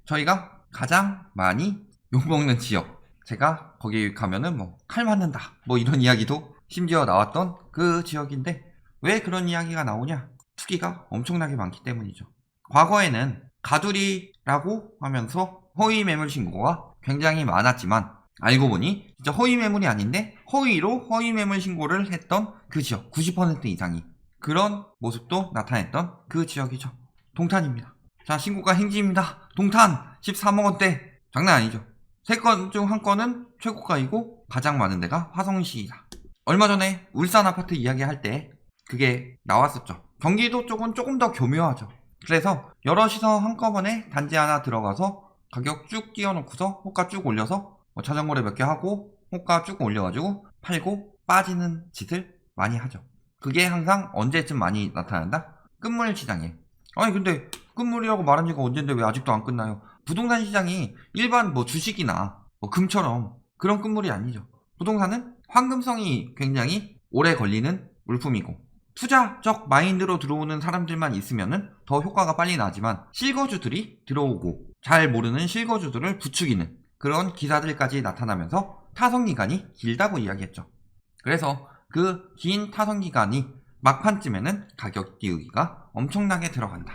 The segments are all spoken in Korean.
저희가 가장 많이 욕먹는 지역, 제가 거기 가면은 뭐 칼 맞는다 뭐 이런 이야기도 심지어 나왔던 그 지역인데, 왜 그런 이야기가 나오냐? 투기가 엄청나게 많기 때문이죠. 과거에는 가두리라고 하면서 허위 매물 신고가 굉장히 많았지만, 알고 보니 진짜 허위 매물이 아닌데 허위로 허위 매물 신고를 했던 그 지역 90% 이상이 그런 모습도 나타냈던 그 지역이죠. 동탄입니다. 자, 신고가 행지입니다. 동탄 13억원대. 장난 아니죠. 3건 중 1건은 최고가이고 가장 많은 데가 화성시이다. 얼마 전에 울산 아파트 이야기할 때 그게 나왔었죠. 경기도 쪽은 조금 더 교묘하죠. 그래서 여럿이서 한꺼번에 단지 하나 들어가서 가격 쭉 띄워놓고서 호가 쭉 올려서 자전거를 몇 개 하고 호가 쭉 올려가지고 팔고 빠지는 짓을 많이 하죠. 그게 항상 언제쯤 많이 나타난다? 끝물 시장에. 아니 근데 끝물이라고 말한 지가 언젠데 왜 아직도 안 끝나요? 부동산 시장이 일반 주식이나 금처럼 그런 끝물이 아니죠. 부동산은 황금성이 굉장히 오래 걸리는 물품이고, 투자적 마인드로 들어오는 사람들만 있으면은 더 효과가 빨리 나지만, 실거주들이 들어오고 잘 모르는 실거주들을 부추기는 그런 기사들까지 나타나면서 타성기간이 길다고 이야기했죠. 그래서 그 긴 타성기간이 막판쯤에는 가격 띄우기가 엄청나게 들어간다.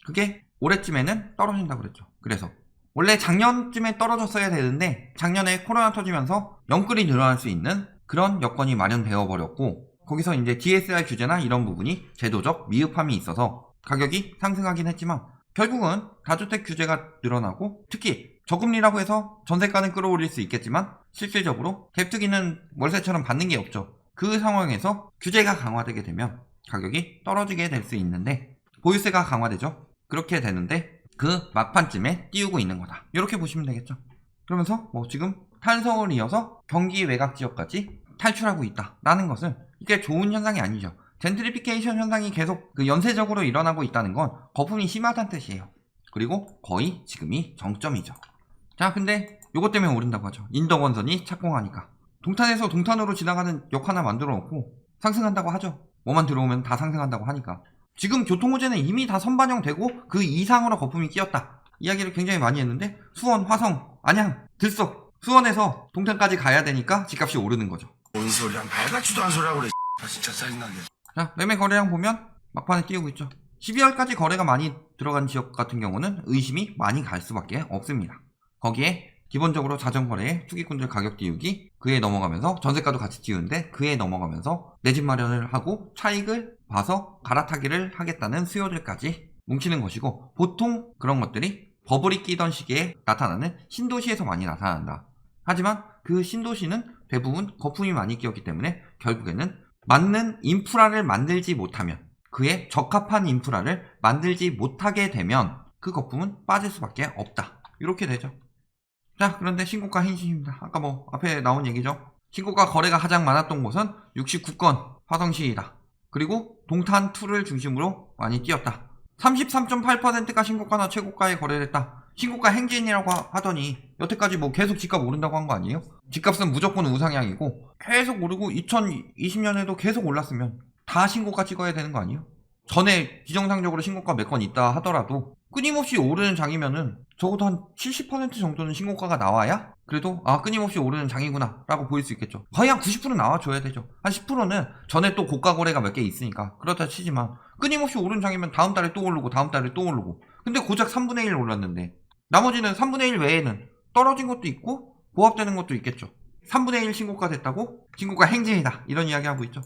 그게 올해쯤에는 떨어진다고 그랬죠. 그래서 원래 작년쯤에 떨어졌어야 되는데 작년에 코로나 터지면서 영끌이 늘어날 수 있는 그런 여건이 마련되어 버렸고, 거기서 이제 DSR 규제나 이런 부분이 제도적 미흡함이 있어서 가격이 상승하긴 했지만, 결국은 다주택 규제가 늘어나고, 특히 저금리라고 해서 전세가는 끌어올릴 수 있겠지만 실질적으로 갭투기는 월세처럼 받는 게 없죠. 그 상황에서 규제가 강화되게 되면 가격이 떨어지게 될 수 있는데, 보유세가 강화되죠. 그렇게 되는데 그 막판쯤에 띄우고 있는 거다, 이렇게 보시면 되겠죠. 그러면서 지금 탈서울이 이어서 경기 외곽 지역까지 탈출하고 있다라는 것은 이게 좋은 현상이 아니죠. 젠트리피케이션 현상이 계속 연쇄적으로 일어나고 있다는 건 거품이 심하다는 뜻이에요. 그리고 거의 지금이 정점이죠. 자, 근데 요것 때문에 오른다고 하죠. 인덕원선이 착공하니까. 동탄에서 동탄으로 지나가는 역 하나 만들어 놓고 상승한다고 하죠. 뭐만 들어오면 다 상승한다고 하니까. 지금 교통호재는 이미 다 선반영되고 그 이상으로 거품이 끼었다, 이야기를 굉장히 많이 했는데, 수원, 화성, 안양, 들석, 수원에서 동탄까지 가야 되니까 집값이 오르는 거죠. 뭔 소리야, 말 같지도 않은 소리라고 그래. 진짜 짜증나게. 자, 매매 거래량 보면 막판에 띄우고 있죠. 12월까지 거래가 많이 들어간 지역 같은 경우는 의심이 많이 갈 수밖에 없습니다. 거기에 기본적으로 자전거래에 투기꾼들 가격 띄우기, 그에 넘어가면서 전세가도 같이 띄우는데 그에 넘어가면서 내 집 마련을 하고 차익을 봐서 갈아타기를 하겠다는 수요들까지 뭉치는 것이고, 보통 그런 것들이 버블이 끼던 시기에 나타나는 신도시에서 많이 나타난다. 하지만 그 신도시는 대부분 거품이 많이 끼었기 때문에 결국에는 맞는 인프라를 만들지 못하면, 그에 적합한 인프라를 만들지 못하게 되면 그 거품은 빠질 수밖에 없다, 이렇게 되죠. 자, 그런데 신고가 행진입니다. 아까 앞에 나온 얘기죠. 신고가 거래가 가장 많았던 곳은 69건 화성시이다. 그리고 동탄2를 중심으로 많이 뛰었다. 33.8%가 신고가나 최고가에 거래를 했다. 신고가 행진이라고 하더니 여태까지 계속 집값 오른다고 한 거 아니에요? 집값은 무조건 우상향이고 계속 오르고 2020년에도 계속 올랐으면 다 신고가 찍어야 되는 거 아니에요? 전에 비정상적으로 신고가 몇 건 있다 하더라도 끊임없이 오르는 장이면은 적어도 한 70% 정도는 신고가가 나와야 그래도 끊임없이 오르는 장이구나 라고 보일 수 있겠죠. 거의 한 90% 나와줘야 되죠. 한 10%는 전에 또 고가 거래가 몇 개 있으니까 그렇다 치지만, 끊임없이 오르는 장이면 다음 달에 또 오르고 다음 달에 또 오르고, 근데 고작 3분의 1 올랐는데 나머지는 3분의 1 외에는 떨어진 것도 있고 보합되는 것도 있겠죠. 3분의 1 신고가 됐다고 신고가 행진이다, 이런 이야기 하고 있죠.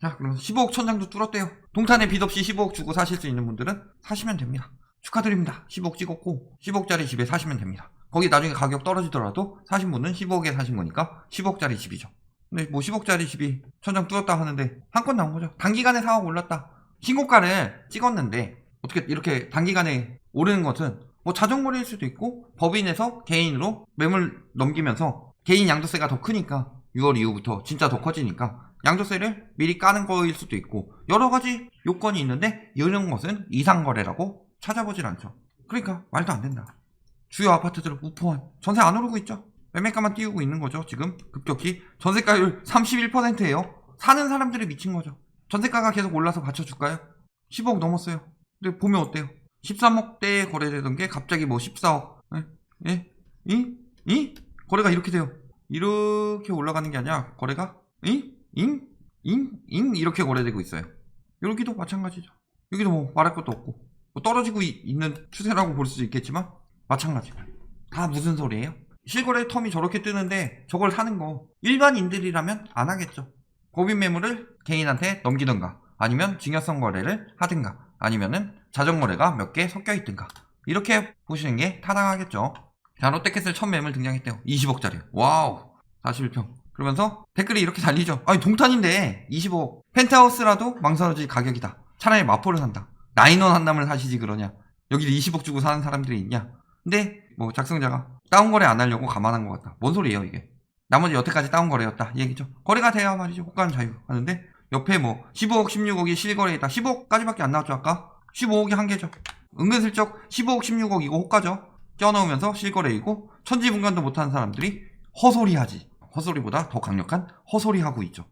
자, 그럼 15억 천장도 뚫었대요. 동탄에 빚 없이 15억 주고 사실 수 있는 분들은 사시면 됩니다. 축하드립니다. 15억 찍었고 15억짜리 집에 사시면 됩니다. 거기 나중에 가격 떨어지더라도 사신 분은 15억에 사신 거니까 15억짜리 집이죠. 근데 15억짜리 집이 천장 뚫었다 하는데 한 건 나온 거죠. 단기간에 4억 올랐다. 신고가를 찍었는데 어떻게 이렇게 단기간에 오르는 것은 자전거리일 수도 있고, 법인에서 개인으로 매물 넘기면서 개인 양도세가 더 크니까 6월 이후부터 진짜 더 커지니까 양도세를 미리 까는 거일 수도 있고, 여러 가지 요건이 있는데 이런 것은 이상거래라고 찾아보질 않죠. 그러니까 말도 안 된다. 주요 아파트들은 우포한 전세 안 오르고 있죠. 매매가만 띄우고 있는 거죠. 지금 급격히 전세가율 31%예요. 사는 사람들이 미친 거죠. 전세가가 계속 올라서 받쳐줄까요? 15억 넘었어요. 근데 보면 어때요? 13억대에 거래되던 게 갑자기 뭐 14억. 예? 이? 거래가 이렇게 돼요. 이렇게 올라가는 게 아니라 거래가 이렇게 거래되고 있어요. 여기도 마찬가지죠. 여기도 뭐 말할 것도 없고 뭐 떨어지고 있는 추세라고 볼 수도 있겠지만 마찬가지. 다 무슨 소리예요? 실거래 텀이 저렇게 뜨는데 저걸 사는 거 일반인들이라면 안 하겠죠. 법인 매물을 개인한테 넘기던가 아니면 증여성 거래를 하든가 아니면은 자전거래가 몇 개 섞여 있든가 이렇게 보시는 게 타당하겠죠. 자, 롯데캐슬 첫 매물 등장했대요. 20억짜리. 와우. 41평. 그러면서 댓글이 이렇게 달리죠. 아니 동탄인데 25억. 펜트하우스라도 망설여질 가격이다. 차라리 마포를 산다. 나인원 한담을 사시지 그러냐. 여기 20억 주고 사는 사람들이 있냐. 근데 뭐 작성자가 다운거래 안 하려고 감안한 것 같다. 뭔 소리예요 이게. 나머지 여태까지 다운거래였다 이 얘기죠. 거래가 돼야 말이죠. 호가는 자유 하는데 옆에 뭐 15억 16억이 실거래이다. 15억까지밖에 안 나왔죠 아까. 15억이 한계죠. 은근슬쩍 15억 16억 이거 호가죠. 껴넣으면서 실거래이고 천지분간도 못하는 사람들이 허소리하지. 허소리보다 더 강력한 허소리하고 있죠.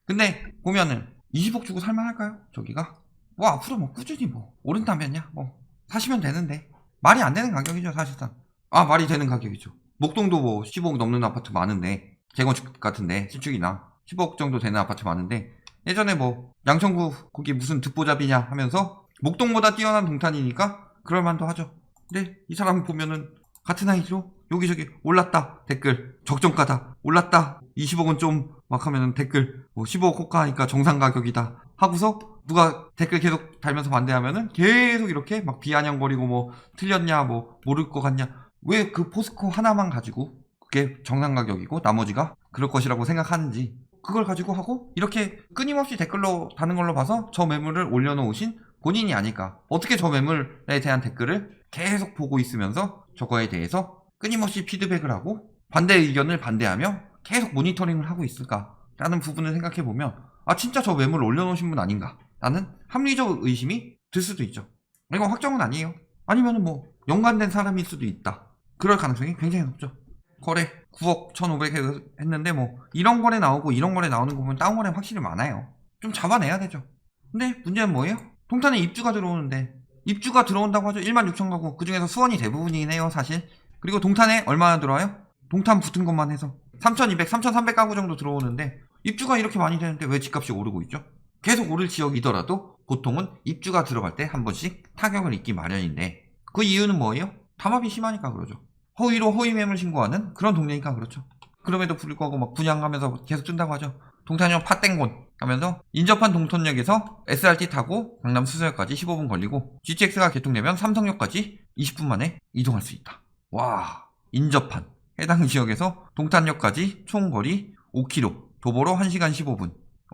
근데 보면은 20억 주고 살만할까요? 저기가 뭐 앞으로 뭐 꾸준히 뭐 오른다면야 뭐 사시면 되는데 말이 안 되는 가격이죠 사실상. 아 말이 되는 가격이죠. 목동도 뭐 15억 넘는 아파트 많은데 재건축 같은데 신축이나 15억 정도 되는 아파트 많은데 예전에 뭐 양천구 거기 무슨 듣보잡이냐 하면서 목동보다 뛰어난 동탄이니까 그럴만도 하죠. 근데 이 사람 보면은 같은 아이디로 여기저기 올랐다 댓글 적정가다 올랐다 20억은 좀 막 하면은 댓글 뭐 15억 호가하니까 정상 가격이다 하고서 누가 댓글 계속 달면서 반대하면은 계속 이렇게 막 비아냥거리고 뭐 틀렸냐 뭐 모를 것 같냐. 왜 그 포스코 하나만 가지고 그게 정상 가격이고 나머지가 그럴 것이라고 생각하는지 그걸 가지고 하고 이렇게 끊임없이 댓글로 다는 걸로 봐서 저 매물을 올려놓으신 본인이 아닐까. 어떻게 저 매물에 대한 댓글을 계속 보고 있으면서 저거에 대해서 끊임없이 피드백을 하고 반대 의견을 반대하며 계속 모니터링을 하고 있을까 라는 부분을 생각해보면 아 진짜 저 매물을 올려놓으신 분 아닌가 라는 합리적 의심이 들 수도 있죠. 이건 확정은 아니에요. 아니면 뭐 연관된 사람일 수도 있다. 그럴 가능성이 굉장히 높죠. 거래 9억 1,500 했는데 뭐 이런 거래 나오고 이런 거래 나오는 거 보면 다운 거래 확실히 많아요. 좀 잡아내야 되죠. 근데 문제는 뭐예요? 동탄에 입주가 들어오는데 입주가 들어온다고 하죠. 16,000 가구. 그 중에서 수원이 대부분이긴 해요 사실. 그리고 동탄에 얼마나 들어와요? 동탄 붙은 것만 해서 3,200, 3,300 가구 정도 들어오는데 입주가 이렇게 많이 되는데 왜 집값이 오르고 있죠? 계속 오를 지역이더라도 보통은 입주가 들어갈 때 한 번씩 타격을 입기 마련인데 그 이유는 뭐예요? 담합이 심하니까 그러죠. 허위로 허위 매물 신고하는 그런 동네니까 그렇죠. 그럼에도 불구하고 막 분양하면서 계속 뜬다고 하죠. 동탄역 팥땡곤 하면서 인접한 동탄역에서 SRT 타고 강남 수서역까지 15분 걸리고 GTX가 개통되면 삼성역까지 20분 만에 이동할 수 있다. 와 인접한 해당 지역에서 동탄역까지 총 거리 5km 도보로 1시간 15분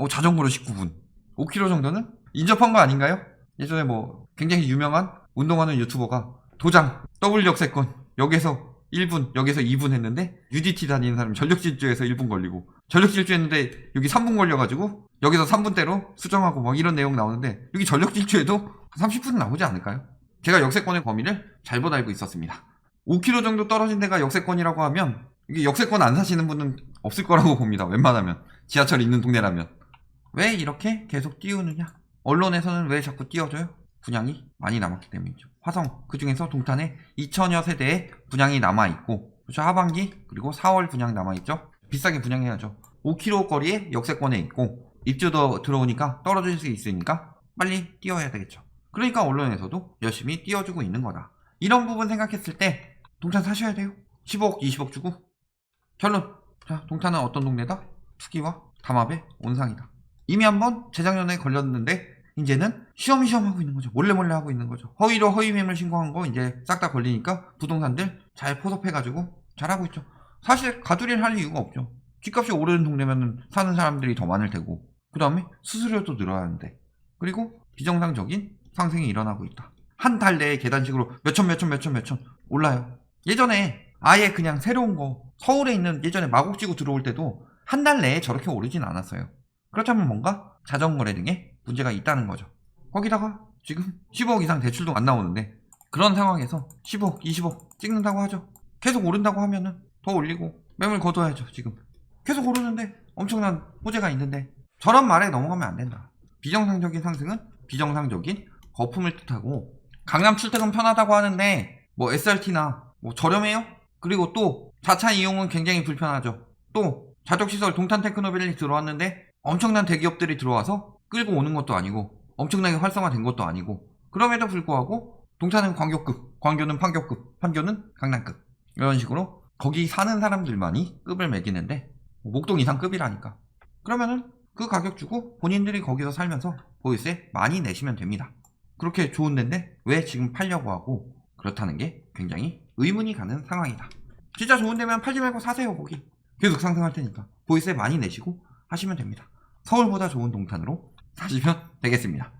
자전거로 19분 5km 정도는 인접한 거 아닌가요? 예전에 뭐 굉장히 유명한 운동하는 유튜버가 도장 더블 역세권 역에서 1분 여기서 2분 했는데 UDT 다니는 사람 전력질주에서 1분 걸리고 전력질주 했는데 여기 3분 걸려가지고 여기서 3분대로 수정하고 막 이런 내용 나오는데 여기 전력질주에도 30분은 나오지 않을까요? 제가 역세권의 범위를 잘못 알고 있었습니다. 5km 정도 떨어진 데가 역세권이라고 하면 이게 역세권 안 사시는 분은 없을 거라고 봅니다. 웬만하면 지하철 있는 동네라면. 왜 이렇게 계속 띄우느냐? 언론에서는 왜 자꾸 띄워줘요? 분양이 많이 남았기 때문이죠. 화성 그 중에서 동탄에 2,000여 세대의 분양이 남아있고 그렇죠? 하반기 그리고 4월 분양 남아있죠. 비싸게 분양해야죠. 5km 거리에 역세권에 있고 입주도 들어오니까 떨어질 수 있으니까 빨리 띄워야 되겠죠. 그러니까 언론에서도 열심히 띄워주고 있는 거다. 이런 부분 생각했을 때 동탄 사셔야 돼요. 15억 20억 주고. 결론 자 동탄은 어떤 동네다? 투기와 담합의 온상이다. 이미 한번 재작년에 걸렸는데 이제는 시험시험 하고 있는 거죠. 몰래 하고 있는 거죠. 허위로 허위 매물 신고한 거 이제 싹 다 걸리니까 부동산들 잘 포섭해가지고 잘하고 있죠. 사실 가두리를 할 이유가 없죠. 집값이 오르는 동네면 사는 사람들이 더 많을 테고 그 다음에 수수료도 늘어야 하는데 그리고 비정상적인 상승이 일어나고 있다. 한 달 내에 계단식으로 몇천 올라요. 예전에 아예 그냥 새로운 거 서울에 있는 예전에 마곡지구 들어올 때도 한 달 내에 저렇게 오르진 않았어요. 그렇다면 뭔가 자전거래 등에 문제가 있다는 거죠. 거기다가 지금 15억 이상 대출도 안 나오는데 그런 상황에서 10억 20억 찍는다고 하죠. 계속 오른다고 하면은 더 올리고 매물 걷어야죠. 지금 계속 오르는데 엄청난 호재가 있는데 저런 말에 넘어가면 안 된다. 비정상적인 상승은 비정상적인 거품을 뜻하고 강남 출퇴근 편하다고 하는데 뭐 SRT나 뭐 저렴해요? 그리고 또 자차 이용은 굉장히 불편하죠. 또 좌족시설 동탄 테크노밸리 들어왔는데 엄청난 대기업들이 들어와서 끌고 오는 것도 아니고 엄청나게 활성화된 것도 아니고 그럼에도 불구하고 동탄은 광교급, 광교는 판교급, 판교는 강남급 이런 식으로 거기 사는 사람들만이 급을 매기는데 목동 이상 급이라니까. 그러면은 그 가격 주고 본인들이 거기서 살면서 보유세 많이 내시면 됩니다. 그렇게 좋은 데인데 왜 지금 팔려고 하고 그렇다는 게 굉장히 의문이 가는 상황이다. 진짜 좋은 데면 팔지 말고 사세요. 거기 계속 상승할 테니까 보유세 많이 내시고 하시면 됩니다. 서울보다 좋은 동탄으로 사시면 되겠습니다.